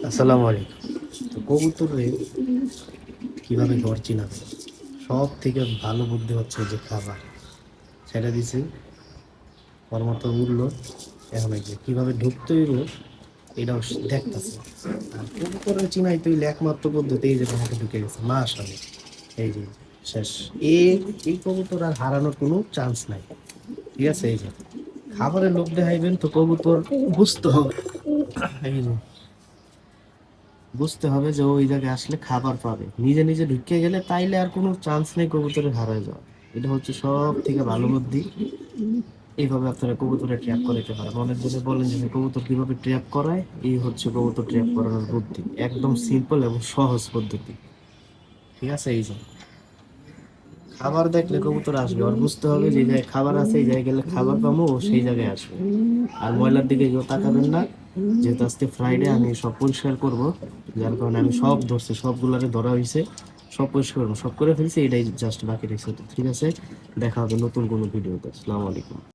আসসালামু আলাইকুম। তো কবুতরে কিভাবে ঘর চিনাবে, সব থেকে ভালো বুদ্ধি হচ্ছে যে খাবার সেটা দিছি। ওর মতো উঠলো, এখন এই যে কিভাবে ঢুকতে হইব এটাও দেখতেছে। আর কবুতরের চিনাই তৈলে একমাত্র পদ্ধতি এই যে তোমাকে ঢুকে গেছে মাশাআল্লাহ। এই যে শেষ। এই কবুতর আর হারানোর কোনো চান্স নাই। ঠিক আছে, এই যে খাবারের লোভ দেখাইবেন তো কবুতর বুঝতে হবে। এই যে বুঝতে হবে যে ওই জায়গায় আসলে খাবার পাবে, নিজে নিজে ঢুকে গেলে তাইলে আর কোনো চান্স নেই কবুতরের হারায় যাওয়া। এটা হচ্ছে সব থেকে ভালো বুদ্ধি। এইভাবে আপনারা কবুতরে ট্র্যাপ করাইতে পারেন। অনেকজনে বলেন যে কবুতর কিভাবে ট্র্যাপ করায়, এই হচ্ছে কবুতর ট্র্যাপ করানোর বুদ্ধি, একদম সিম্পল এবং সহজ পদ্ধতি। ঠিক আছে, এই যে খাবার দেখলে কবুতর আসবে, আর বুঝতে হবে যে জায়গায় খাবার আছে এই জায়গায় গেলে খাবার পাবো, ও সেই জায়গায় আসবে। আর ময়লার দিকে কেউ তাকাবেন না, যেহেতু আজকে ফ্রাইডে আমি সব পরিষ্কার করব, যার কারণে আমি সব ধরছি, সবগুলারে ধরা হয়েছে, সব পরিষ্কার করবো, সব করে ফেলছি, এটাই জাস্ট বাকি রয়েছে। তো ঠিক আছে, দেখা হবে নতুন কোনো ভিডিওতে। আসসালামু আলাইকুম।